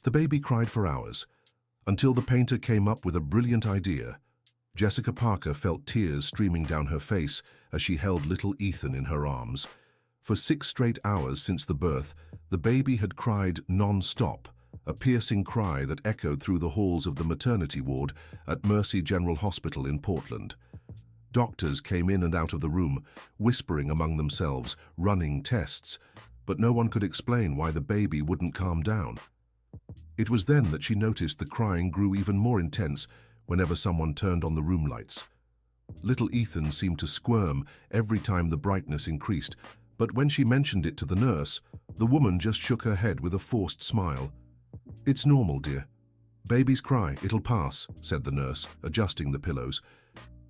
The baby cried for hours, until the painter came up with a brilliant idea. Jessica Parker felt tears streaming down her face as she held little Ethan in her arms. For 6 straight hours since the birth, the baby had cried non-stop, a piercing cry that echoed through the halls of the maternity ward at Mercy General Hospital in Portland. Doctors came in and out of the room, whispering among themselves, running tests, but no one could explain why the baby wouldn't calm down. It was then that she noticed the crying grew even more intense whenever someone turned on the room lights. Little Ethan seemed to squirm every time the brightness increased, but when she mentioned it to the nurse, the woman just shook her head with a forced smile. "It's normal, dear. Babies cry, it'll pass," said the nurse, adjusting the pillows.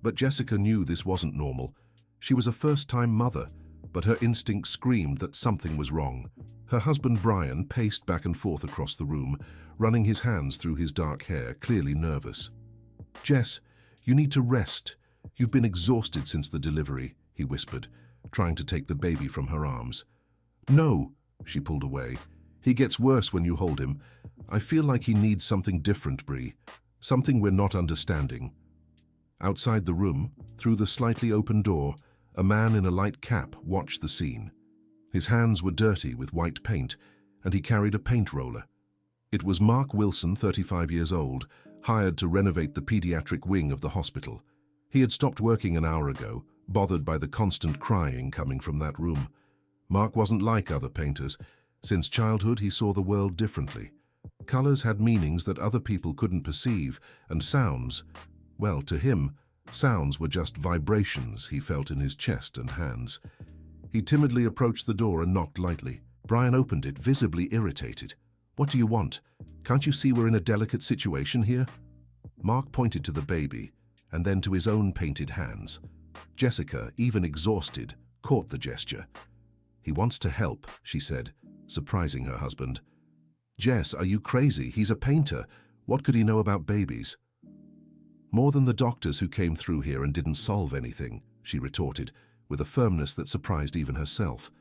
But Jessica knew this wasn't normal. She was a first-time mother, but her instinct screamed that something was wrong. Her husband Brian paced back and forth across the room, running his hands through his dark hair, clearly nervous. "Jess, you need to rest. You've been exhausted since the delivery," he whispered, trying to take the baby from her arms. "No," she pulled away. "He gets worse when you hold him. I feel like he needs something different, Bree. Something we're not understanding." Outside the room, through the slightly open door, a man in a light cap watched the scene. His hands were dirty with white paint, and he carried a paint roller. It was Mark Wilson, 35 years old, hired to renovate the pediatric wing of the hospital. He had stopped working an hour ago, bothered by the constant crying coming from that room. Mark wasn't like other painters. Since childhood, he saw the world differently. Colors had meanings that other people couldn't perceive, and sounds, well, to him, sounds were just vibrations he felt in his chest and hands. He timidly approached the door and knocked lightly. Brian opened it, visibly irritated. "What do you want? Can't you see we're in a delicate situation here?" Mark pointed to the baby, and then to his own painted hands. Jessica, even exhausted, caught the gesture. "He wants to help," she said, surprising her husband. "Jess, are you crazy? He's a painter. What could he know about babies?" "More than the doctors who came through here and didn't solve anything," she retorted, with a firmness that surprised even herself.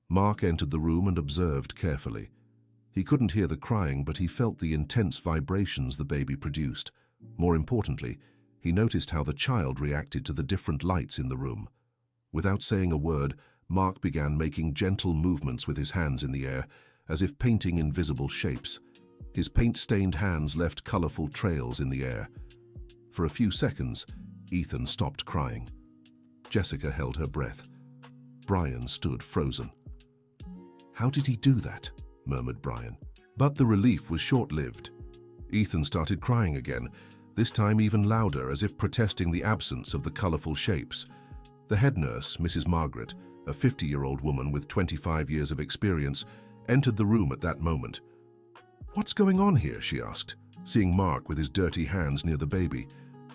Mark entered the room and observed carefully. He couldn't hear the crying, but he felt the intense vibrations the baby produced. More importantly, he noticed how the child reacted to the different lights in the room. Without saying a word, Mark began making gentle movements with his hands in the air, as if painting invisible shapes. His paint-stained hands left colorful trails in the air. For a few seconds, Ethan stopped crying. Jessica held her breath. Brian stood frozen. "How did he do that?" murmured Brian. But the relief was short-lived. Ethan started crying again, this time even louder, as if protesting the absence of the colorful shapes. The head nurse, Mrs. Margaret, a 50-year-old woman with 25 years of experience, entered the room at that moment. "What's going on here?" she asked, seeing Mark with his dirty hands near the baby.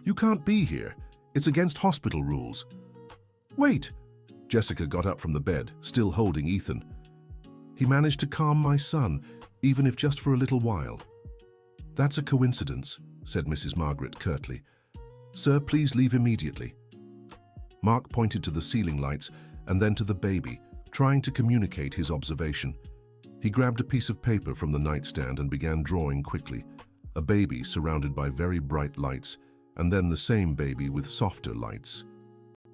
"You can't be here. It's against hospital rules." "Wait!" Jessica got up from the bed, still holding Ethan. "He managed to calm my son, even if just for a little while." "That's a coincidence," said Mrs. Margaret curtly. "Sir, please leave immediately." Mark pointed to the ceiling lights and then to the baby, trying to communicate his observation. He grabbed a piece of paper from the nightstand and began drawing quickly. A baby surrounded by very bright lights, and then the same baby with softer lights.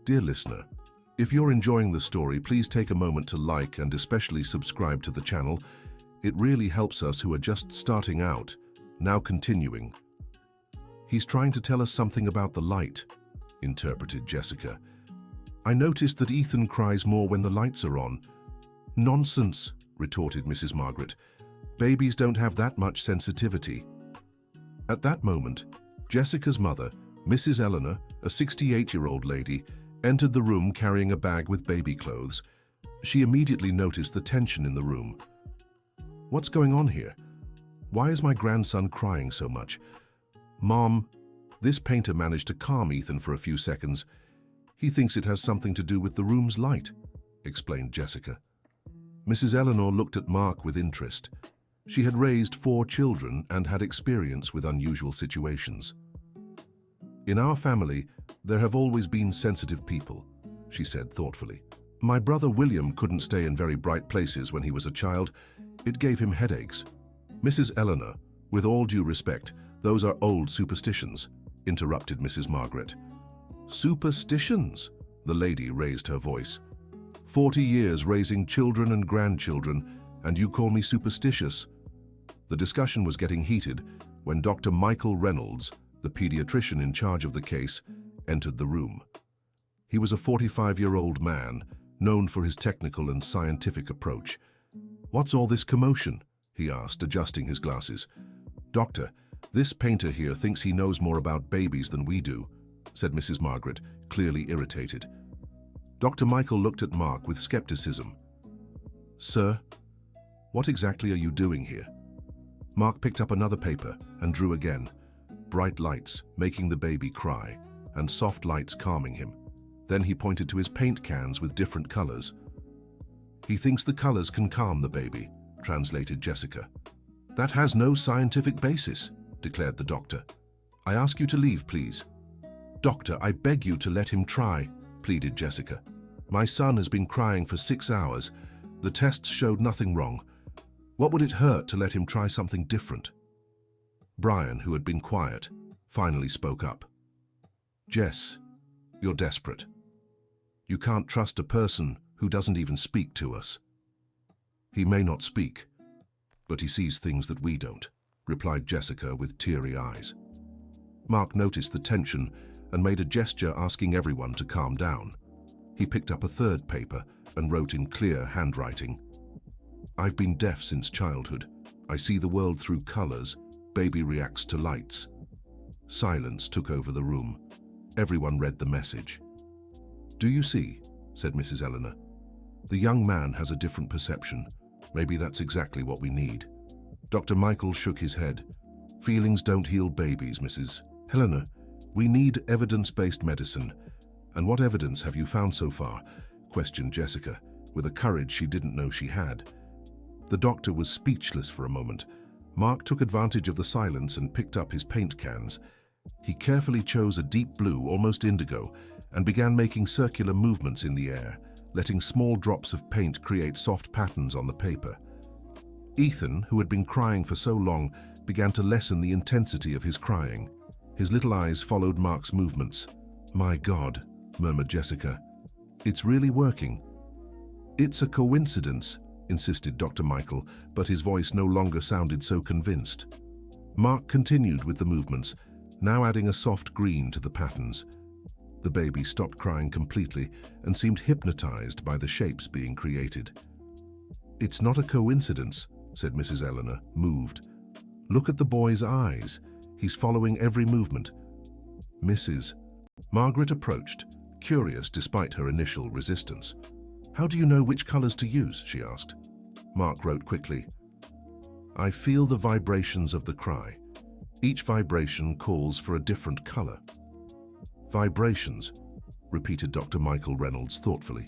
Dear listener, if you're enjoying the story, please take a moment to like and especially subscribe to the channel. It really helps us who are just starting out. Now continuing. "He's trying to tell us something about the light," interpreted Jessica. "I noticed that Ethan cries more when the lights are on." "Nonsense," retorted Mrs. Margaret. "Babies don't have that much sensitivity." At that moment, Jessica's mother, Mrs. Eleanor, a 68-year-old lady, entered the room carrying a bag with baby clothes. She immediately noticed the tension in the room. "What's going on here? Why is my grandson crying so much?" "Mom, this painter managed to calm Ethan for a few seconds. He thinks it has something to do with the room's light," explained Jessica. Mrs. Eleanor looked at Mark with interest. She had raised 4 children and had experience with unusual situations. "In our family, there have always been sensitive people," she said thoughtfully. "My brother William couldn't stay in very bright places when he was a child. It gave him headaches. Mrs. Eleanor, with all due respect, those are old superstitions, interrupted Mrs. Margaret. Superstitions? The lady raised her voice. 40 years raising children and grandchildren, and you call me superstitious? The discussion was getting heated when Dr. Michael Reynolds, the pediatrician in charge of the case, entered the room. He was a 45-year-old man, known for his technical and scientific approach. "What's all this commotion?" he asked, adjusting his glasses. "Doctor, this painter here thinks he knows more about babies than we do," said Mrs. Margaret, clearly irritated. Dr. Michael looked at Mark with skepticism. "Sir, what exactly are you doing here?" Mark picked up another paper and drew again. Bright lights making the baby cry, and soft lights calming him. Then he pointed to his paint cans with different colors. "He thinks the colors can calm the baby," translated Jessica. "That has no scientific basis," declared the doctor. "I ask you to leave, please." "Doctor, I beg you to let him try," pleaded Jessica. "My son has been crying for 6 hours. The tests showed nothing wrong. What would it hurt to let him try something different?" Brian, who had been quiet, finally spoke up. "Jess, you're desperate. You can't trust a person who doesn't even speak to us." "He may not speak, but he sees things that we don't," replied Jessica with teary eyes. Mark noticed the tension and made a gesture asking everyone to calm down. He picked up a third paper and wrote in clear handwriting, "I've been deaf since childhood. I see the world through colors. Baby reacts to lights." Silence took over the room. Everyone read the message. "Do you see?" said Mrs. Eleanor. "The young man has a different perception. Maybe that's exactly what we need." Dr. Michael shook his head. "Feelings don't heal babies, Mrs. Eleanor. We need evidence-based medicine. And what evidence have you found so far?" questioned Jessica, with a courage she didn't know she had. The doctor was speechless for a moment. Mark took advantage of the silence and picked up his paint cans. He carefully chose a deep blue, almost indigo, and began making circular movements in the air, letting small drops of paint create soft patterns on the paper. Ethan, who had been crying for so long, began to lessen the intensity of his crying. His little eyes followed Mark's movements. "My God," murmured Jessica. "It's really working." "It's a coincidence," insisted Dr. Michael, but his voice no longer sounded so convinced. Mark continued with the movements, now adding a soft green to the patterns. The baby stopped crying completely and seemed hypnotized by the shapes being created. "It's not a coincidence," said Mrs. Eleanor, moved. "Look at the boy's eyes. He's following every movement." "Mrs." Margaret approached, curious despite her initial resistance. "How do you know which colors to use?" she asked. Mark wrote quickly, "I feel the vibrations of the cry. Each vibration calls for a different color." "Vibrations," repeated Dr. Michael Reynolds thoughtfully.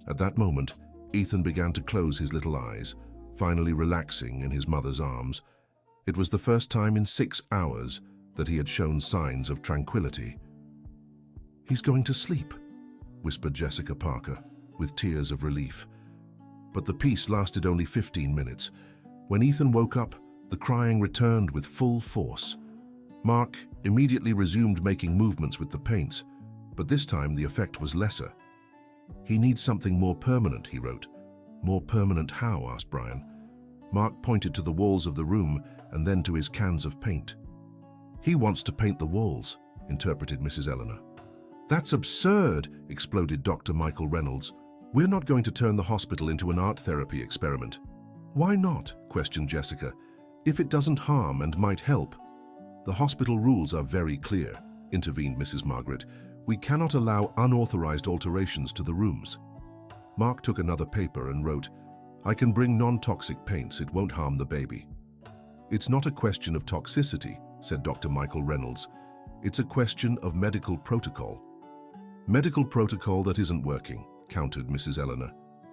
At that moment, Ethan began to close his little eyes, finally relaxing in his mother's arms. It was the first time in 6 hours that he had shown signs of tranquility. "He's going to sleep," whispered Jessica Parker, with tears of relief. But the peace lasted only 15 minutes. When Ethan woke up, the crying returned with full force. Mark immediately resumed making movements with the paints, but this time the effect was lesser. "He needs something more permanent," he wrote. "More permanent how?" asked Brian. Mark pointed to the walls of the room and then to his cans of paint. "He wants to paint the walls," interpreted Mrs. Eleanor. "That's absurd," exploded Dr. Michael Reynolds. "We're not going to turn the hospital into an art therapy experiment." "Why not?" questioned Jessica. "If it doesn't harm and might help." "The hospital rules are very clear," intervened Mrs. Margaret. "We cannot allow unauthorized alterations to the rooms." Mark took another paper and wrote, "I can bring non-toxic paints. It won't harm the baby." "It's not a question of toxicity," said Dr. Michael Reynolds. "It's a question of medical protocol." "Medical protocol that isn't working," countered Mrs. Eleanor.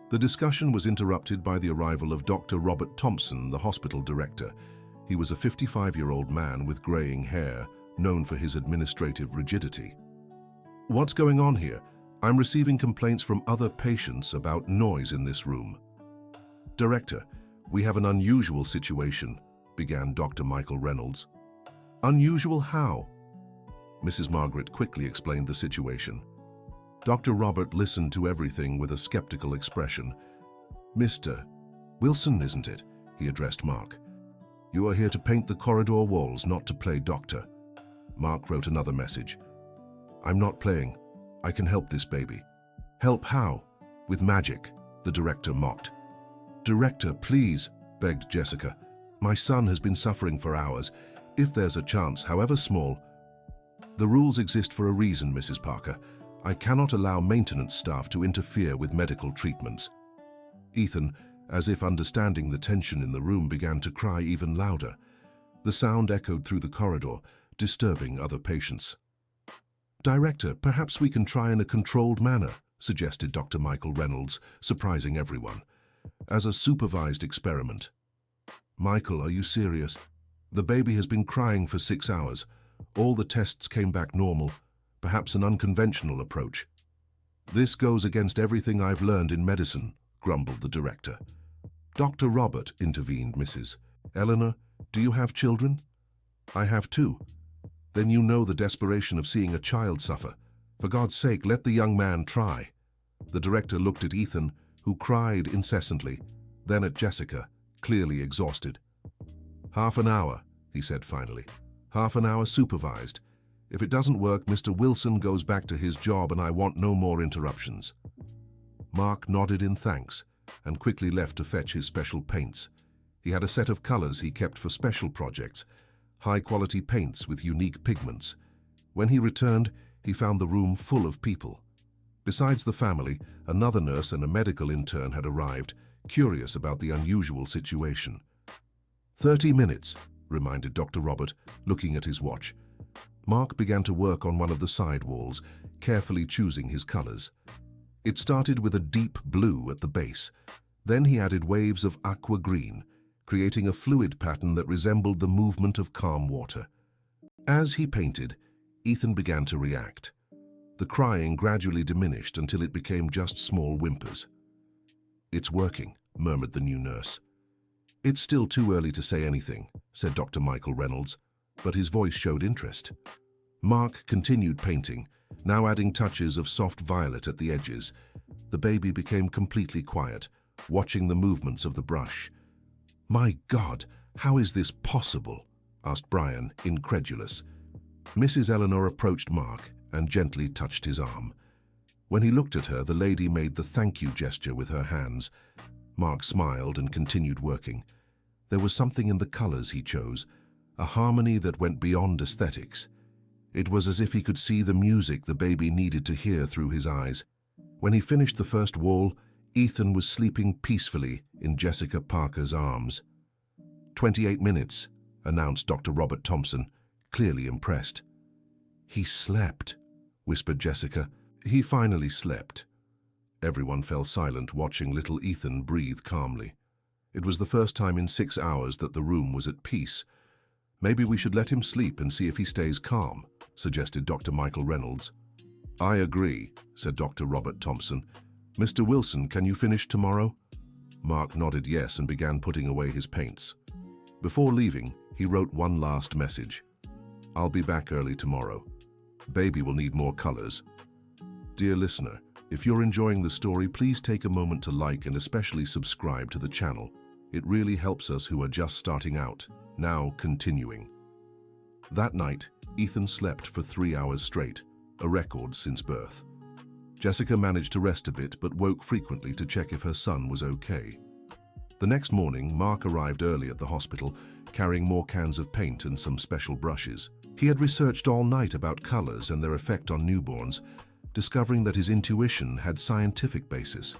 The discussion was interrupted by the arrival of Dr. Robert Thompson, the hospital director. He was a 55-year-old man with graying hair, known for his administrative rigidity. "What's going on here? I'm receiving complaints from other patients about noise in this room." "Director, we have an unusual situation," began Dr. Michael Reynolds. Unusual how? Mrs. Margaret quickly explained the situation. Dr. Robert listened to everything with a skeptical expression. Mr. Wilson, isn't it? He addressed Mark. You are here to paint the corridor walls, not to play doctor. Mark wrote another message. I'm not playing. I can help this baby. Help how? With magic, the director mocked. Director, please, begged Jessica. My son has been suffering for hours. If there's a chance, however small. The rules exist for a reason, Mrs. Parker. I cannot allow maintenance staff to interfere with medical treatments. Ethan, as if understanding the tension in the room, began to cry even louder. The sound echoed through the corridor, disturbing other patients. Director, perhaps we can try in a controlled manner, suggested Dr. Michael Reynolds, surprising everyone. As a supervised experiment. Michael, are you serious? The baby has been crying for 6 hours. All the tests came back normal. Perhaps an unconventional approach. This goes against everything I've learned in medicine, grumbled the director. Dr. Robert, intervened Mrs. Eleanor, do you have children? I have 2. Then you know the desperation of seeing a child suffer. For God's sake, let the young man try. The director looked at Ethan, who cried incessantly, then at Jessica, clearly exhausted. Half an hour, he said finally. Half an hour supervised. If it doesn't work, Mr. Wilson goes back to his job and I want no more interruptions. Mark nodded in thanks and quickly left to fetch his special paints. He had a set of colors he kept for special projects, high-quality paints with unique pigments. When he returned, he found the room full of people. Besides the family, another nurse and a medical intern had arrived, curious about the unusual situation. 30 minutes, reminded Dr. Robert, looking at his watch. Mark began to work on one of the side walls, carefully choosing his colors. It started with a deep blue at the base. Then he added waves of aqua green, creating a fluid pattern that resembled the movement of calm water. As he painted, Ethan began to react. The crying gradually diminished until it became just small whimpers. It's working, murmured the new nurse. It's still too early to say anything, said Dr. Michael Reynolds, but his voice showed interest. Mark continued painting, now adding touches of soft violet at the edges. The baby became completely quiet, watching the movements of the brush. My God, how is this possible? Asked Brian, incredulous. Mrs. Eleanor approached Mark and gently touched his arm. When he looked at her, the lady made the thank you gesture with her hands. Mark smiled and continued working. There was something in the colors he chose, a harmony that went beyond aesthetics. It was as if he could see the music the baby needed to hear through his eyes. When he finished the first wall, Ethan was sleeping peacefully in Jessica Parker's arms. 28 minutes, announced Dr. Robert Thompson, clearly impressed. He slept, whispered Jessica. He finally slept. Everyone fell silent, watching little Ethan breathe calmly. It was the first time in 6 hours that the room was at peace. Maybe we should let him sleep and see if he stays calm, suggested Dr. Michael Reynolds. I agree, said Dr. Robert Thompson. Mr. Wilson, can you finish tomorrow? Mark nodded yes and began putting away his paints. Before leaving, he wrote one last message. I'll be back early tomorrow. Baby will need more colors. Dear listener, if you're enjoying the story, please take a moment to like and especially subscribe to the channel. It really helps us who are just starting out. Now, continuing. That night, Ethan slept for 3 hours straight, a record since birth. Jessica managed to rest a bit but woke frequently to check if her son was okay. The next morning, Mark arrived early at the hospital, carrying more cans of paint and some special brushes. He had researched all night about colors and their effect on newborns, discovering that his intuition had scientific basis.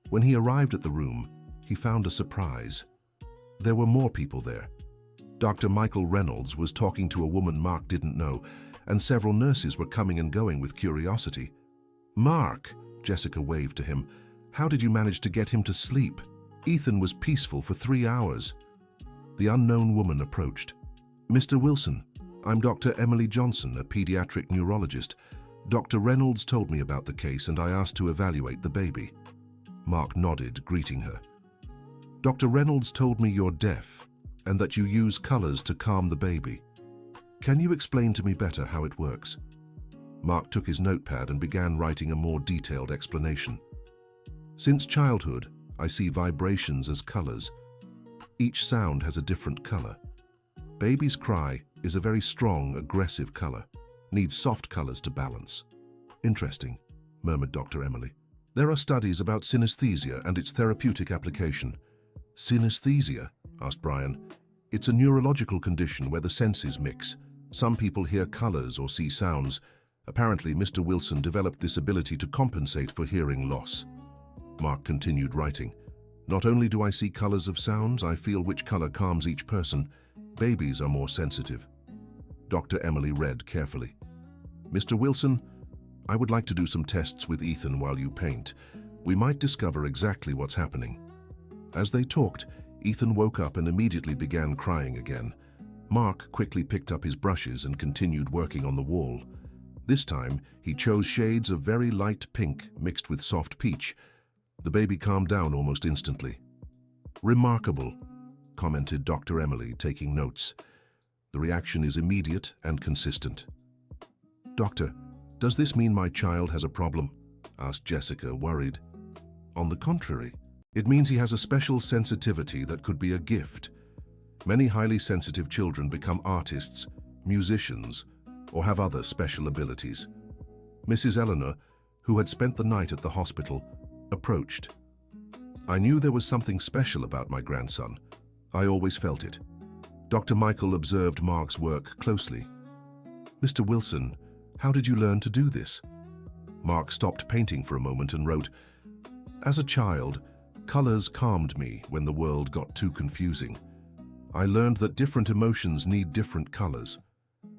When he arrived at the room, he found a surprise. There were more people there. Dr. Michael Reynolds was talking to a woman Mark didn't know, and several nurses were coming and going with curiosity. Mark, Jessica waved to him, how did you manage to get him to sleep? Ethan was peaceful for 3 hours. The unknown woman approached. Mr. Wilson, I'm Dr. Emily Johnson, a pediatric neurologist. Dr. Reynolds told me about the case and I asked to evaluate the baby. Mark nodded, greeting her. Dr. Reynolds told me you're deaf. and that you use colors to calm the baby. Can you explain to me better how it works? Mark took his notepad and began writing a more detailed explanation. Since childhood, I see vibrations as colors. Each sound has a different color. Baby's cry is a very strong, aggressive color. Needs soft colors to balance. Interesting, murmured Dr. Emily. There are studies about synesthesia and its therapeutic application. Synesthesia? Asked Brian. It's a neurological condition where the senses mix. Some people hear colors or see sounds. Apparently, Mr. Wilson developed this ability to compensate for hearing loss. Mark continued writing. Not only do I see colors of sounds, I feel which color calms each person. Babies are more sensitive. Dr. Emily read carefully. Mr. Wilson, I would like to do some tests with Ethan while you paint. We might discover exactly what's happening. As they talked, Ethan woke up and immediately began crying again. Mark quickly picked up his brushes and continued working on the wall. This time, he chose shades of very light pink mixed with soft peach. The baby calmed down almost instantly. Remarkable, commented Dr. Emily, taking notes. The reaction is immediate and consistent. Doctor, does this mean my child has a problem? Asked Jessica, worried. On the contrary, it means he has a special sensitivity that could be a gift. Many highly sensitive children become artists, musicians, or have other special abilities. Mrs. Eleanor, who had spent the night at the hospital, approached. I knew there was something special about my grandson. I always felt it. Dr. Michael observed Mark's work closely. Mr. Wilson, how did you learn to do this? Mark stopped painting for a moment and wrote, As a child, colors calmed me when the world got too confusing. I learned that different emotions need different colors.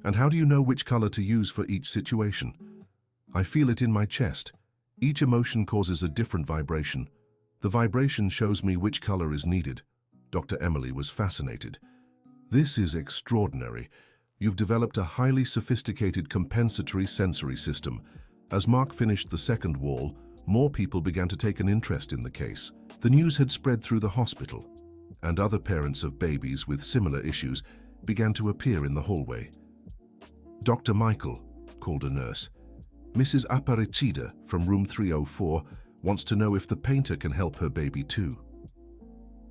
And how do you know which color to use for each situation? I feel it in my chest. Each emotion causes a different vibration. The vibration shows me which color is needed. Dr. Emily was fascinated. This is extraordinary. You've developed a highly sophisticated compensatory sensory system. As Mark finished the second wall, more people began to take an interest in the case. The news had spread through the hospital, and other parents of babies with similar issues began to appear in the hallway. Dr. Michael, called a nurse. Mrs. Aparecida from room 304 wants to know if the painter can help her baby too.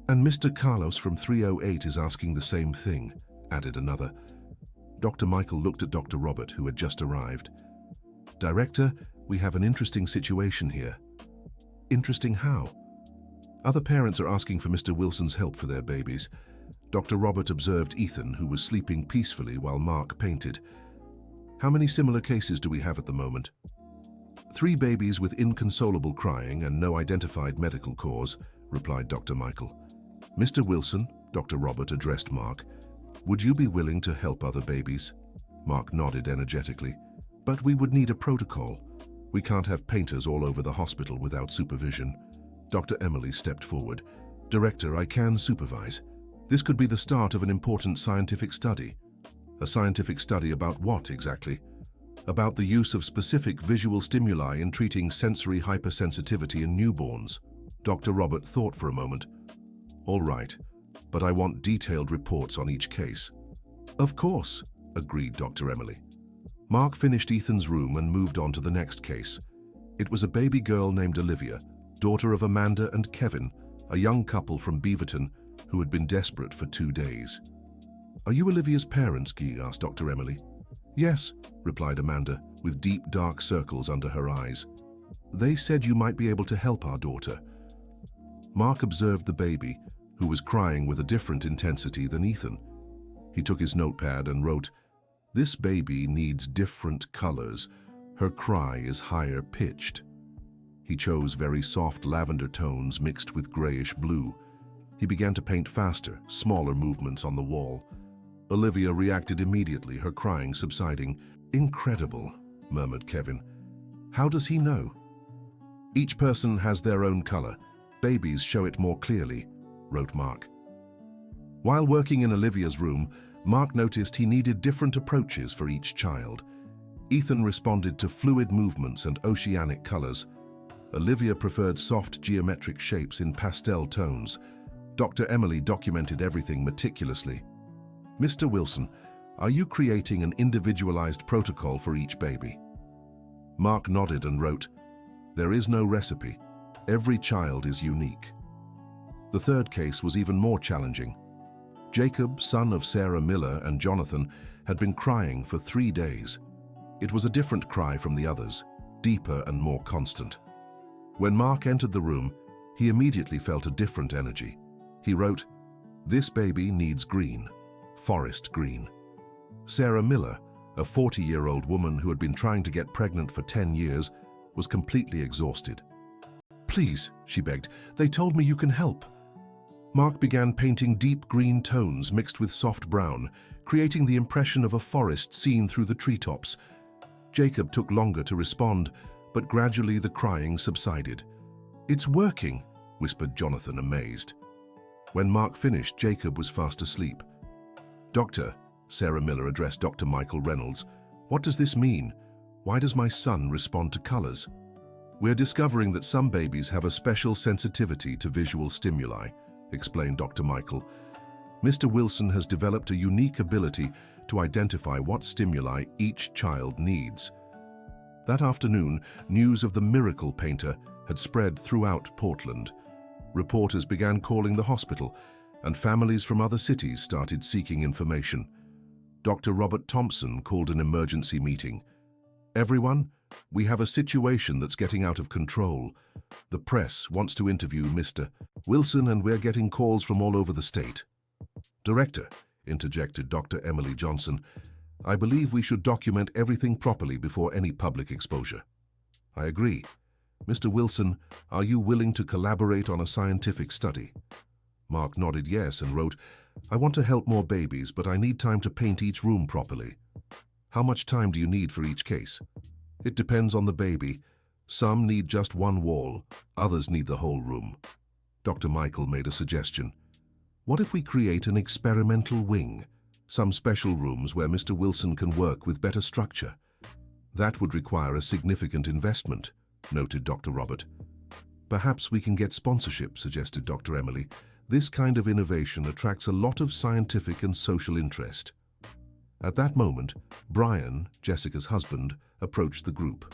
And Mr. Carlos from 308 is asking the same thing, added another. Dr. Michael looked at Dr. Robert, who had just arrived. Director, we have an interesting situation here. Interesting how? Other parents are asking for Mr. Wilson's help for their babies. Dr. Robert observed Ethan, who was sleeping peacefully while Mark painted. How many similar cases do we have at the moment? 3 babies with inconsolable crying and no identified medical cause, replied Dr. Michael. Mr. Wilson, Dr. Robert addressed Mark. Would you be willing to help other babies? Mark nodded energetically. But we would need a protocol. We can't have painters all over the hospital without supervision. Dr. Emily stepped forward. Director, I can supervise. This could be the start of an important scientific study. A scientific study about what exactly? About the use of specific visual stimuli in treating sensory hypersensitivity in newborns. Dr. Robert thought for a moment. All right, but I want detailed reports on each case. Of course, agreed Dr. Emily. Mark finished Ethan's room and moved on to the next case. It was a baby girl named Olivia, daughter of Amanda and Kevin, a young couple from Beaverton who had been desperate for 2 days. Are you Olivia's parents, Guy? Asked Dr. Emily. Yes, replied Amanda, with deep dark circles under her eyes. They said you might be able to help our daughter. Mark observed the baby, who was crying with a different intensity than Ethan. He took his notepad and wrote, This baby needs different colors. Her cry is higher pitched. He chose very soft lavender tones mixed with grayish blue. He began to paint faster, smaller movements on the wall. Olivia reacted immediately, her crying subsiding. Incredible, murmured Kevin. How does he know? Each person has their own color. Babies show it more clearly, wrote Mark. While working in Olivia's room, Mark noticed he needed different approaches for each child. Ethan responded to fluid movements and oceanic colors. Olivia preferred soft geometric shapes in pastel tones. Dr. Emily documented everything meticulously. "Mr. Wilson, are you creating an individualized protocol for each baby?" Mark nodded and wrote, "There is no recipe. Every child is unique." The third case was even more challenging. Jacob, son of Sarah Miller and Jonathan, had been crying for 3 days. It was a different cry from the others, deeper and more constant. When Mark entered the room, he immediately felt a different energy. He wrote, "This baby needs green, forest green." Sarah Miller, a 40-year-old woman who had been trying to get pregnant for 10 years, was completely exhausted. "Please," she begged, "they told me you can help." Mark began painting deep green tones mixed with soft brown, creating the impression of a forest seen through the treetops. Jacob took longer to respond, but gradually the crying subsided. "It's working," whispered Jonathan, amazed. When Mark finished, Jacob was fast asleep. "Doctor," Sarah Miller addressed Dr. Michael Reynolds, "what does this mean? Why does my son respond to colors?" "We're discovering that some babies have a special sensitivity to visual stimuli," explained Dr. Michael. "Mr. Wilson has developed a unique ability to identify what stimuli each child needs." That afternoon, news of the miracle painter had spread throughout Portland. Reporters began calling the hospital, and families from other cities started seeking information. Dr. Robert Thompson called an emergency meeting. "Everyone, we have a situation that's getting out of control. The press wants to interview Mr. Wilson, and we're getting calls from all over the state." "Director," interjected Dr. Emily Johnson, "I believe we should document everything properly before any public exposure." "I agree. Mr. Wilson, are you willing to collaborate on a scientific study?" Mark nodded yes and wrote, "I want to help more babies, but I need time to paint each room properly." "How much time do you need for each case?" "It depends on the baby. Some need just one wall, others need the whole room." Dr. Michael made a suggestion. "What if we create an experimental wing? Some special rooms where Mr. Wilson can work with better structure." "That would require a significant investment," noted Dr. Robert. "Perhaps we can get sponsorship," suggested Dr. Emily. "This kind of innovation attracts a lot of scientific and social interest." At that moment, Brian, Jessica's husband, approached the group.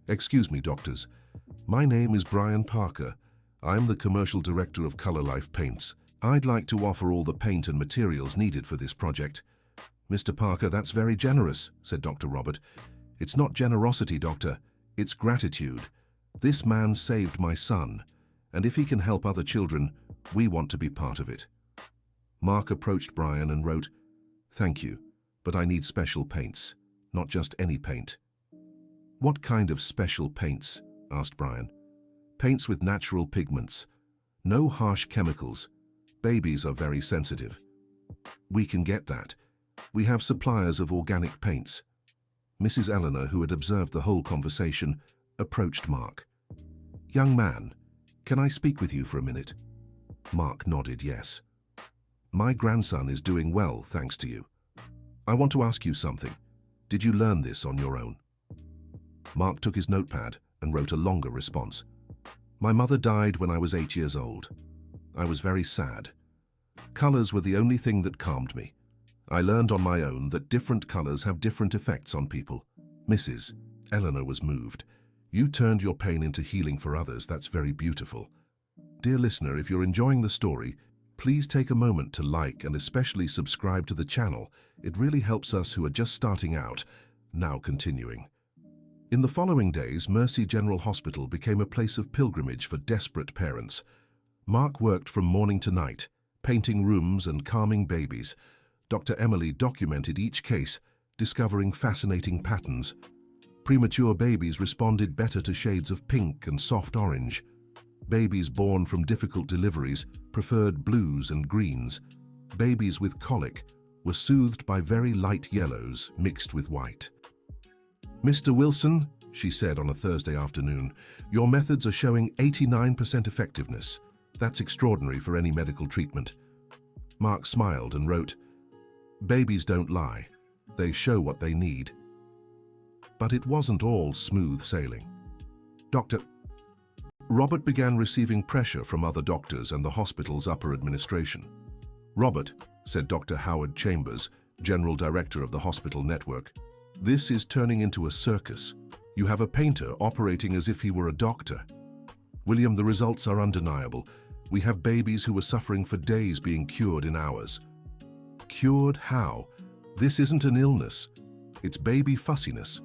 "Excuse me, doctors. My name is Brian Parker. I'm the commercial director of Color Life Paints. I'd like to offer all the paint and materials needed for this project." "Mr. Parker, that's very generous," said Dr. Robert. "It's not generosity, doctor. It's gratitude. This man saved my son, and if he can help other children, we want to be part of it." Mark approached Brian and wrote, "Thank you, but I need special paints, not just any paint." "What kind of special paints?" asked Brian. "Paints with natural pigments. No harsh chemicals. Babies are very sensitive." "We can get that. We have suppliers of organic paints." Mrs. Eleanor, who had observed the whole conversation, approached Mark. "Young man, can I speak with you for a minute?" Mark nodded yes. "My grandson is doing well, thanks to you. I want to ask you something. Did you learn this on your own?" Mark took his notepad and wrote a longer response. "My mother died when I was 8 years old. I was very sad. Colors were the only thing that calmed me. I learned on my own that different colors have different effects on people." "Mrs. Eleanor was moved. "You turned your pain into healing for others. That's very beautiful." Dear listener, if you're enjoying the story, please take a moment to like and especially subscribe to the channel. It really helps us who are just starting out. Now continuing. In the following days, Mercy General Hospital became a place of pilgrimage for desperate parents. Mark worked from morning to night, painting rooms and calming babies. Dr. Emily documented each case, discovering fascinating patterns. Premature babies responded better to shades of pink and soft orange. Babies born from difficult deliveries preferred blues and greens. Babies with colic were soothed by very light yellows mixed with white. "Mr. Wilson," she said on a Thursday afternoon, "your methods are showing 89% effectiveness. That's extraordinary for any medical treatment." Mark smiled and wrote, "Babies don't lie. They show what they need." But it wasn't all smooth sailing. Dr. Robert began receiving pressure from other doctors and the hospital's upper administration. "Robert," said Dr. Howard Chambers, General Director of the hospital network, "this is turning into a circus. You have a painter operating as if he were a doctor." "William, the results are undeniable. We have babies who were suffering for days being cured in hours." "Cured how? This isn't an illness. It's baby fussiness."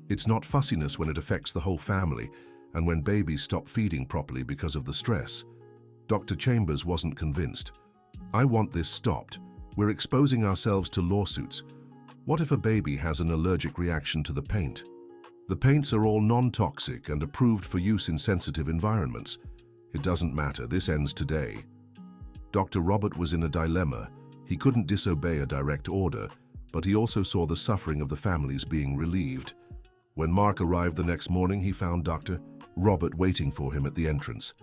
"It's not fussiness when it affects the whole family and when babies stop feeding properly because of the stress." Dr. Chambers wasn't convinced. "I want this stopped. We're exposing ourselves to lawsuits. What if a baby has an allergic reaction to the paint? The paints are all non-toxic and approved for use in sensitive environments. It doesn't matter. This ends today." Dr. Robert was in a dilemma. He couldn't disobey a direct order, but he also saw the suffering of the families being relieved. When Mark arrived the next morning, he found Dr. Robert waiting for him at the entrance.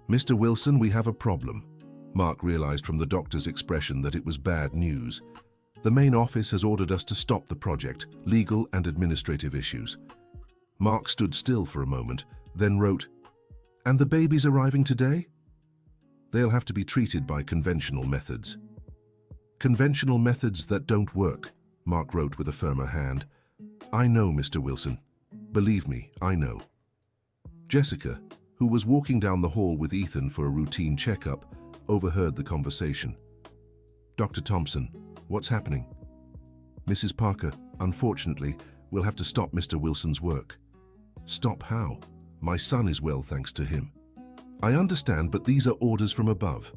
"Mr. Wilson, we have a problem." Mark realized from the doctor's expression that it was bad news. "The main office has ordered us to stop the project, legal and administrative issues." Mark stood still for a moment, then wrote, "And the baby's arriving today?" "They'll have to be treated by conventional methods." "Conventional methods that don't work," Mark wrote with a firmer hand. "I know, Mr. Wilson. Believe me, I know." Jessica, who was walking down the hall with Ethan for a routine checkup, overheard the conversation. "Dr. Thompson, what's happening?" "Mrs. Parker, unfortunately, we'll have to stop Mr. Wilson's work." "Stop how? My son is well, thanks to him." "I understand, but these are orders from above."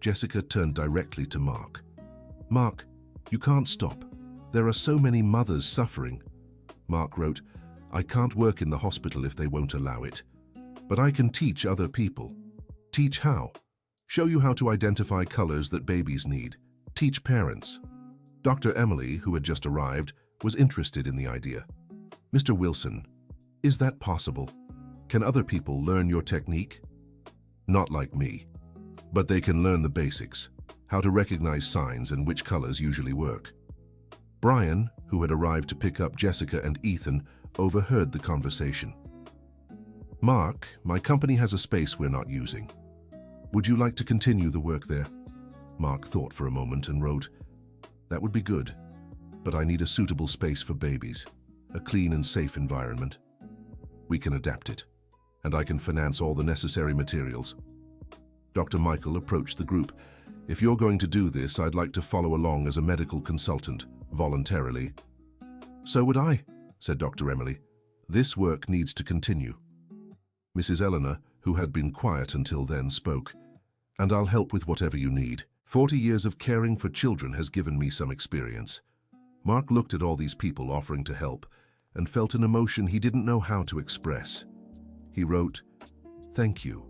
Jessica turned directly to Mark. "Mark, you can't stop. There are so many mothers suffering." Mark wrote, "I can't work in the hospital if they won't allow it. But I can teach other people." "Teach how?" "Show you how to identify colors that babies need. Teach parents." Dr. Emily, who had just arrived, was interested in the idea. "Mr. Wilson, is that possible? Can other people learn your technique?" "Not like me. But they can learn the basics, how to recognize signs and which colors usually work." Brian, who had arrived to pick up Jessica and Ethan, overheard the conversation. "Mark, my company has a space we're not using. Would you like to continue the work there?" Mark thought for a moment and wrote, "That would be good, but I need a suitable space for babies, a clean and safe environment. We can adapt it, and I can finance all the necessary materials." Dr. Michael approached the group. "If you're going to do this, I'd like to follow along as a medical consultant, voluntarily." "So would I," said Dr. Emily. "This work needs to continue." Mrs. Eleanor, who had been quiet until then, spoke. "And I'll help with whatever you need. 40 years of caring for children has given me some experience." Mark looked at all these people offering to help and felt an emotion he didn't know how to express. He wrote, "Thank you.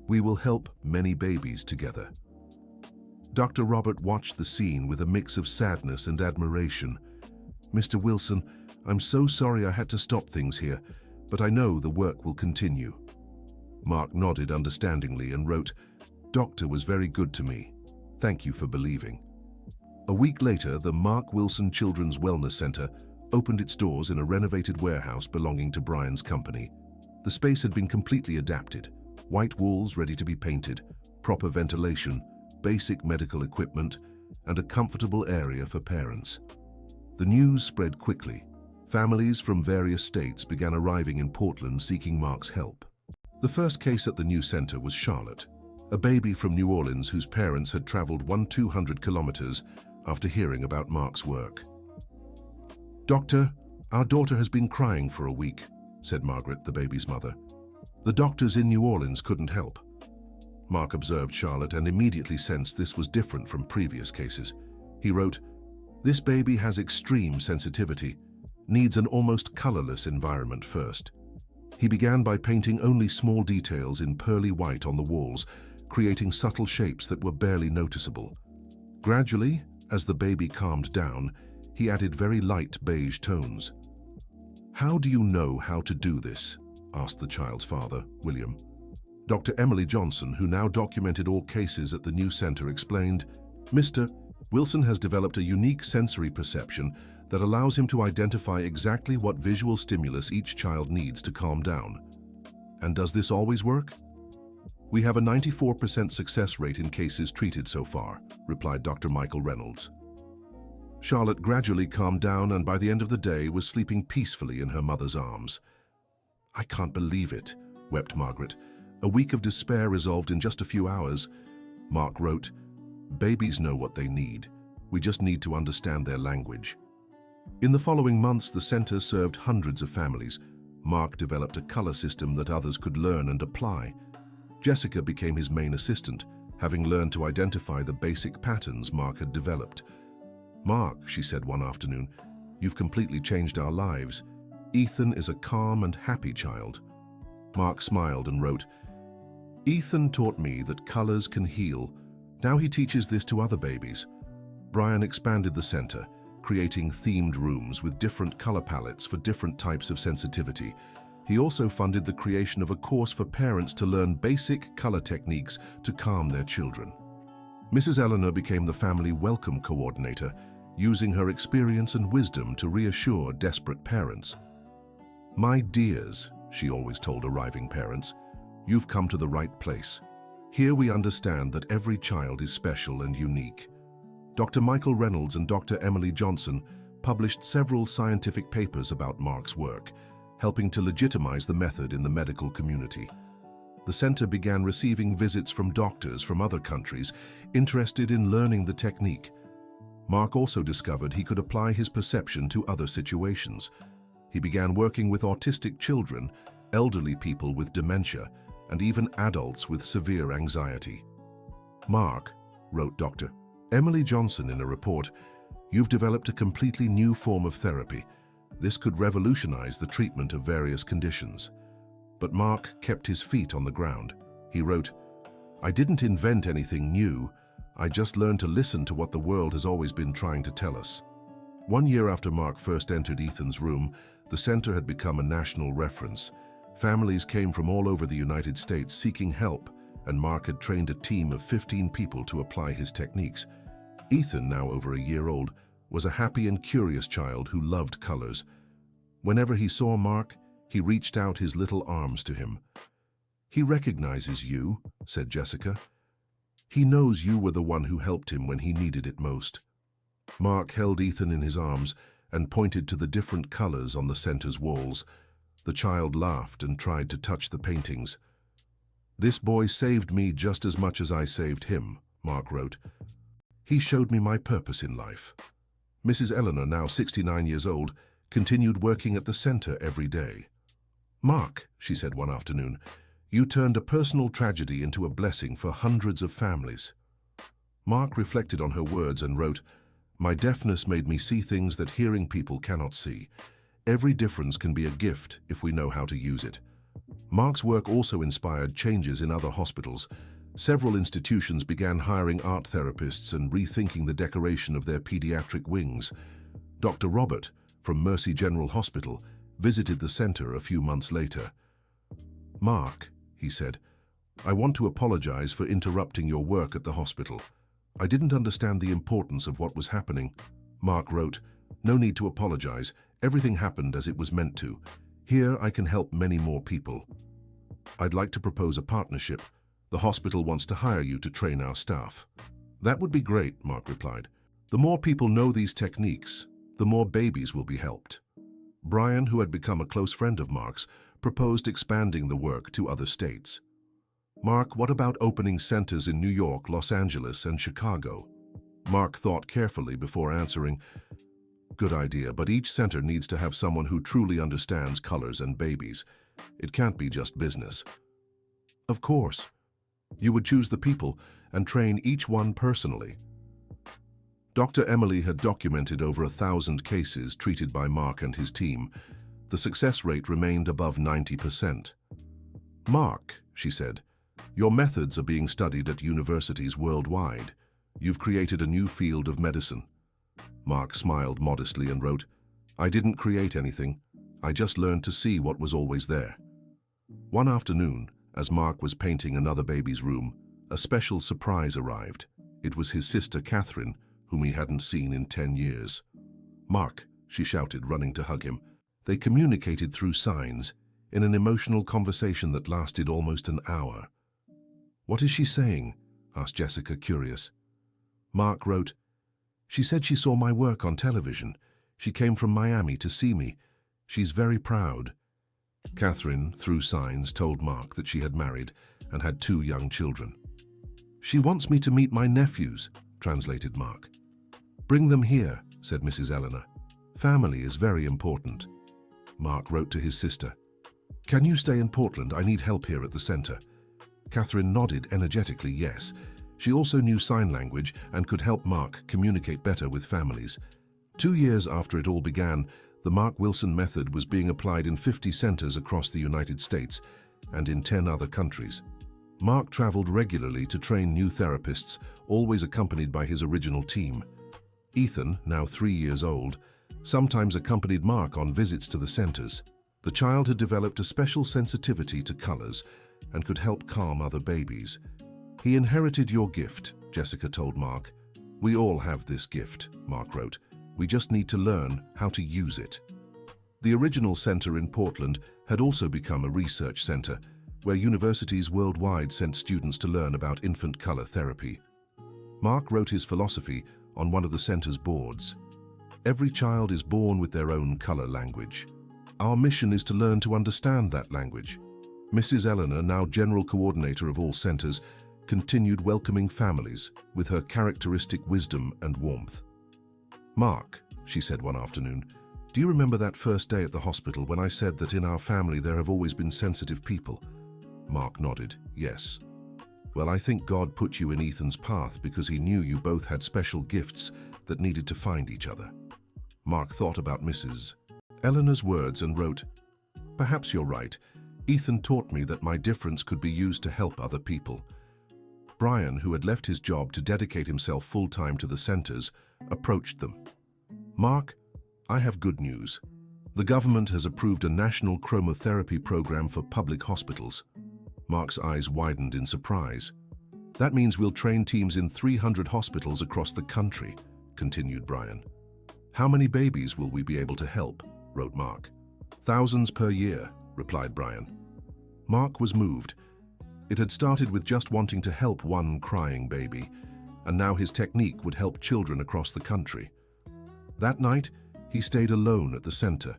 We will help many babies together." Dr. Robert watched the scene with a mix of sadness and admiration. "Mr. Wilson, I'm so sorry I had to stop things here, but I know the work will continue." Mark nodded understandingly and wrote, "Doctor was very good to me. Thank you for believing." A week later, the Mark Wilson Children's Wellness Center opened its doors in a renovated warehouse belonging to Brian's company. The space had been completely adapted. White walls ready to be painted, proper ventilation, basic medical equipment, and a comfortable area for parents. The news spread quickly. Families from various states began arriving in Portland seeking Mark's help. The first case at the new center was Charlotte, a baby from New Orleans whose parents had traveled 200 kilometers after hearing about Mark's work. "Doctor, our daughter has been crying for a week," said Margaret, the baby's mother. "The doctors in New Orleans couldn't help." Mark observed Charlotte and immediately sensed this was different from previous cases. He wrote, "This baby has extreme sensitivity, needs an almost colorless environment first." He began by painting only small details in pearly white on the walls, creating subtle shapes that were barely noticeable. Gradually, as the baby calmed down, he added very light beige tones. "How do you know how to do this?" asked the child's father, William. Dr. Emily Johnson, who now documented all cases at the new center, explained, "Mr. Wilson has developed a unique sensory perception that allows him to identify exactly what visual stimulus each child needs to calm down. And does this always work? We have a 94% success rate in cases treated so far, replied Dr. Michael Reynolds. Charlotte gradually calmed down and by the end of the day was sleeping peacefully in her mother's arms. I can't believe it, wept Margaret. A week of despair resolved in just a few hours. Mark wrote, babies know what they need. We just need to understand their language. In the following months, the center served hundreds of families. Mark developed a color system that others could learn and apply. Jessica became his main assistant, having learned to identify the basic patterns Mark had developed. Mark, she said one afternoon, you've completely changed our lives. Ethan is a calm and happy child. Mark smiled and wrote, Ethan taught me that colors can heal. Now he teaches this to other babies. Brian expanded the center, creating themed rooms with different color palettes for different types of sensitivity. He also funded the creation of a course for parents to learn basic color techniques to calm their children. Mrs. Eleanor became the family welcome coordinator, using her experience and wisdom to reassure desperate parents. My dears, she always told arriving parents, you've come to the right place. Here we understand that every child is special and unique. Dr. Michael Reynolds and Dr. Emily Johnson published several scientific papers about Mark's work, helping to legitimize the method in the medical community. The center began receiving visits from doctors from other countries interested in learning the technique. Mark also discovered he could apply his perception to other situations. He began working with autistic children, elderly people with dementia, and even adults with severe anxiety. Mark, wrote Dr. Emily Johnson in a report, you've developed a completely new form of therapy. This could revolutionize the treatment of various conditions. But Mark kept his feet on the ground. He wrote, I didn't invent anything new. I just learned to listen to what the world has always been trying to tell us. 1 year after Mark first entered Ethan's room, the center had become a national reference. Families came from all over the United States seeking help, and Mark had trained a team of 15 people to apply his techniques. Ethan, now over a year old, was a happy and curious child who loved colors. Whenever he saw Mark, he reached out his little arms to him. He recognizes you, said Jessica. He knows you were the one who helped him when he needed it most. Mark held Ethan in his arms and pointed to the different colors on the center's walls. The child laughed and tried to touch the paintings. This boy saved me just as much as I saved him, Mark wrote. He showed me my purpose in life. Mrs. Eleanor, now 69 years old, continued working at the center every day. Mark, she said one afternoon, you turned a personal tragedy into a blessing for hundreds of families. Mark reflected on her words and wrote, my deafness made me see things that hearing people cannot see. Every difference can be a gift if we know how to use it. Mark's work also inspired changes in other hospitals. Several institutions began hiring art therapists and rethinking the decoration of their pediatric wings. Dr. Robert, from Mercy General Hospital, visited the center a few months later. Mark, he said, I want to apologize for interrupting your work at the hospital. I didn't understand the importance of what was happening. Mark wrote, no need to apologize. Everything happened as it was meant to. Here I can help many more people. I'd like to propose a partnership. The hospital wants to hire you to train our staff. That would be great, Mark replied. The more people know these techniques, the more babies will be helped. Brian, who had become a close friend of Mark's, proposed expanding the work to other states. Mark, what about opening centers in New York, Los Angeles, and Chicago? Mark thought carefully before answering, good idea, but each center needs to have someone who truly understands colors and babies. It can't be just business. Of course. You would choose the people and train each one personally. Dr. Emily had documented over 1,000 cases treated by Mark and his team. The success rate remained above 90%. Mark, she said, your methods are being studied at universities worldwide. You've created a new field of medicine. Mark smiled modestly and wrote, I didn't create anything. I just learned to see what was always there. One afternoon, as Mark was painting another baby's room, a special surprise arrived. It was his sister Catherine, whom he hadn't seen in 10 years. Mark, she shouted, running to hug him. They communicated through signs. in an emotional conversation that lasted almost an hour. "What is she saying?" asked Jessica, curious. Mark wrote, "She said she saw my work on television. She came from Miami to see me. She's very proud." Catherine, through signs, told Mark that she had married and had 2 young children. "She wants me to meet my nephews," translated Mark. "Bring them here," said Mrs. Eleanor. "Family is very important." Mark wrote to his sister, "Can you stay in Portland? I need help here at the center." Catherine nodded energetically yes. She also knew sign language and could help Mark communicate better with families. 2 years after it all began, the Mark Wilson method was being applied in 50 centers across the United States and in 10 other countries. Mark traveled regularly to train new therapists, always accompanied by his original team. Ethan, now 3 years old, sometimes accompanied Mark on visits to the centers. The child had developed a special sensitivity to colors and could help calm other babies. "He inherited your gift," Jessica told Mark. "We all have this gift," Mark wrote. "We just need to learn how to use it." The original center in Portland had also become a research center, where universities worldwide sent students to learn about infant color therapy. Mark wrote his philosophy on one of the center's boards. "Every child is born with their own color language. Our mission is to learn to understand that language." Mrs. Eleanor, now general coordinator of all centers, continued welcoming families with her characteristic wisdom and warmth. "Mark," she said one afternoon, "do you remember that first day at the hospital when I said that in our family there have always been sensitive people?" Mark nodded, "Yes. Well, I think God put you in Ethan's path because he knew you both had special gifts that needed to find each other." Mark thought about Mrs. Eleanor's words and wrote, "Perhaps you're right. Ethan taught me that my difference could be used to help other people." Brian, who had left his job to dedicate himself full-time to the centers, approached them. "Mark, I have good news. The government has approved a national chromotherapy program for public hospitals." Mark's eyes widened in surprise. "That means we'll train teams in 300 hospitals across the country," continued Brian. "How many babies will we be able to help?" wrote Mark. "Thousands per year," replied Brian. Mark was moved. It had started with just wanting to help one crying baby, and now his technique would help children across the country. That night, he stayed alone at the center,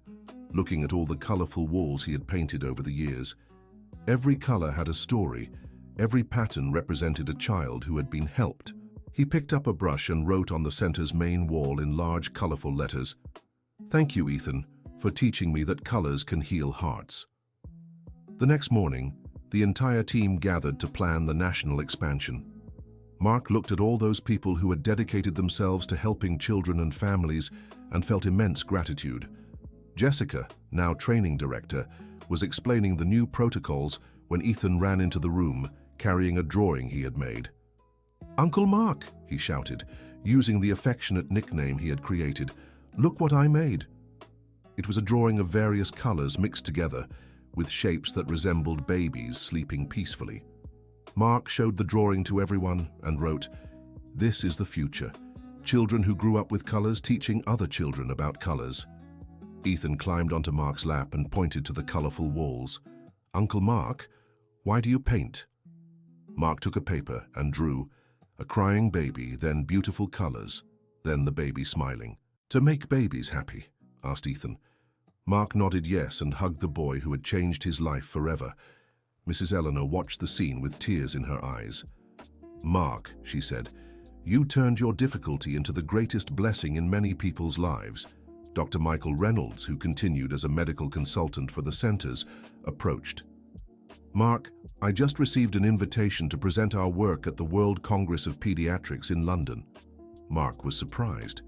looking at all the colorful walls he had painted over the years. Every color had a story. Every pattern represented a child who had been helped. He picked up a brush and wrote on the center's main wall in large, colorful letters, "Thank you, Ethan, for teaching me that colors can heal hearts." The next morning, the entire team gathered to plan the national expansion. Mark looked at all those people who had dedicated themselves to helping children and families and felt immense gratitude. Jessica, now training director, was explaining the new protocols when Ethan ran into the room, carrying a drawing he had made. "Uncle Mark," he shouted, using the affectionate nickname he had created, "look what I made." It was a drawing of various colors mixed together, with shapes that resembled babies sleeping peacefully. Mark showed the drawing to everyone and wrote, "This is the future. Children who grew up with colors teaching other children about colors." Ethan climbed onto Mark's lap and pointed to the colorful walls. "Uncle Mark, why do you paint?" Mark took a paper and drew a crying baby, then beautiful colors, then the baby smiling. "To make babies happy?" asked Ethan. Mark nodded yes and hugged the boy who had changed his life forever. Mrs. Eleanor watched the scene with tears in her eyes. "Mark," she said, "you turned your difficulty into the greatest blessing in many people's lives." Dr. Michael Reynolds, who continued as a medical consultant for the centers, approached. "Mark, I just received an invitation to present our work at the World Congress of Pediatrics in London." Mark was surprised.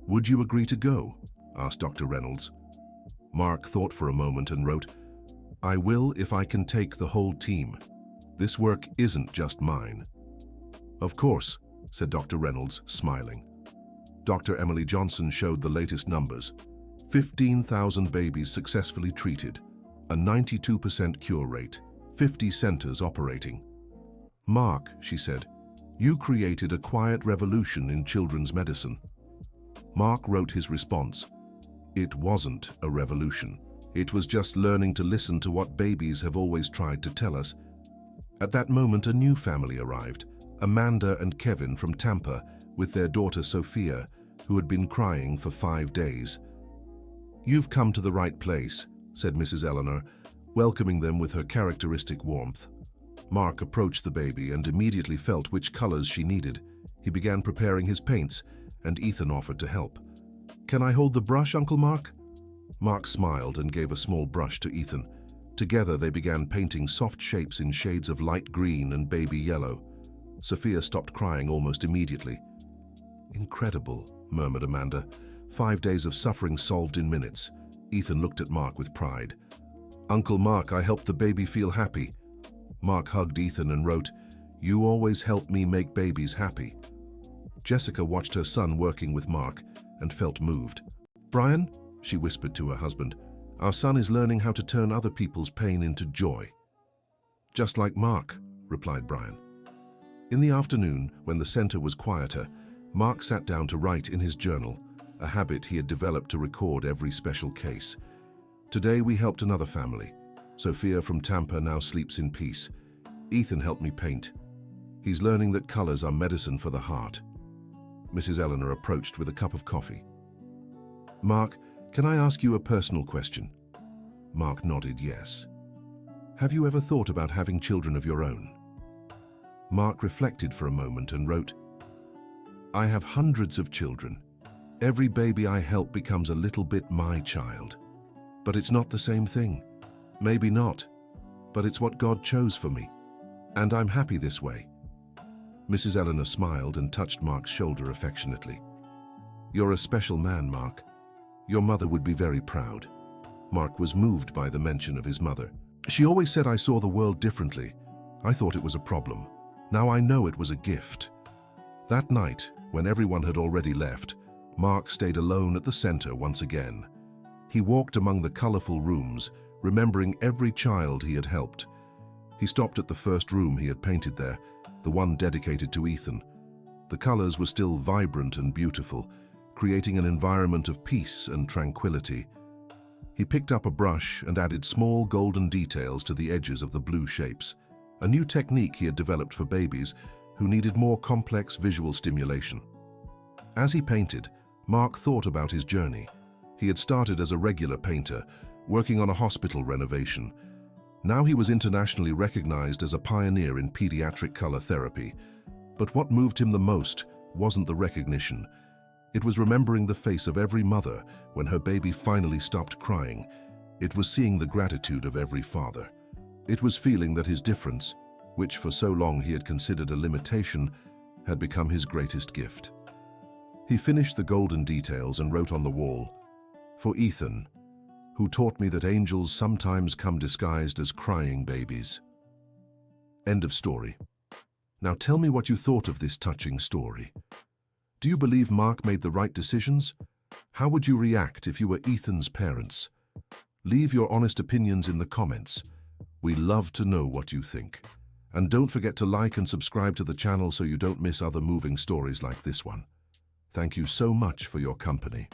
"Would you agree to go?" asked Dr. Reynolds. Mark thought for a moment and wrote, "I will if I can take the whole team. This work isn't just mine." "Of course," said Dr. Reynolds, smiling. Dr. Emily Johnson showed the latest numbers. 15,000 babies successfully treated, a 92% cure rate, 50 centers operating. "Mark," she said, "you created a quiet revolution in children's medicine." Mark wrote his response. "It wasn't a revolution. It was just learning to listen to what babies have always tried to tell us. At that moment, a new family arrived, Amanda and Kevin from Tampa, with their daughter Sophia, who had been crying for 5 days. "You've come to the right place," said Mrs. Eleanor, welcoming them with her characteristic warmth. Mark approached the baby and immediately felt which colors she needed. He began preparing his paints, and Ethan offered to help. "Can I hold the brush, Uncle Mark?" Mark smiled and gave a small brush to Ethan. Together they began painting soft shapes in shades of light green and baby yellow. Sophia stopped crying almost immediately. "Incredible," murmured Amanda. 5 days of suffering solved in minutes. Ethan looked at Mark with pride. "Uncle Mark, I helped the baby feel happy." Mark hugged Ethan and wrote, "You always help me make babies happy." Jessica watched her son working with Mark and felt moved. "Brian," she whispered to her husband, "our son is learning how to turn other people's pain into joy." "Just like Mark," replied Brian. In the afternoon, when the center was quieter, Mark sat down to write in his journal, a habit he had developed to record every special case. "Today we helped another family. Sophia from Tampa now sleeps in peace. Ethan helped me paint. He's learning that colors are medicine for the heart." Mrs. Eleanor approached with a cup of coffee. "Mark, can I ask you a personal question?" Mark nodded yes. "Have you ever thought about having children of your own?" Mark reflected for a moment and wrote, "I have hundreds of children. Every baby I help becomes a little bit my child. But it's not the same thing. Maybe not, but it's what God chose for me. And I'm happy this way." Mrs. Eleanor smiled and touched Mark's shoulder affectionately. "You're a special man, Mark. Your mother would be very proud." Mark was moved by the mention of his mother. "She always said I saw the world differently. I thought it was a problem. Now I know it was a gift." That night, when everyone had already left, Mark stayed alone at the center once again. He walked among the colorful rooms, remembering every child he had helped. He stopped at the first room he had painted there, the one dedicated to Ethan. The colors were still vibrant and beautiful, creating an environment of peace and tranquility. He picked up a brush and added small golden details to the edges of the blue shapes, a new technique he had developed for babies who needed more complex visual stimulation. As he painted, Mark thought about his journey. He had started as a regular painter, working on a hospital renovation. Now he was internationally recognized as a pioneer in pediatric color therapy. But what moved him the most wasn't the recognition. It was remembering the face of every mother when her baby finally stopped crying. It was seeing the gratitude of every father. It was feeling that his difference, which for so long he had considered a limitation, had become his greatest gift. He finished the golden details and wrote on the wall, "For Ethan, who taught me that angels sometimes come disguised as crying babies." End of story. Now tell me what you thought of this touching story. Do you believe Mark made the right decisions? How would you react if you were Ethan's parents? Leave your honest opinions in the comments. We love to know what you think. And don't forget to like and subscribe to the channel so you don't miss other moving stories like this one. Thank you so much for your company.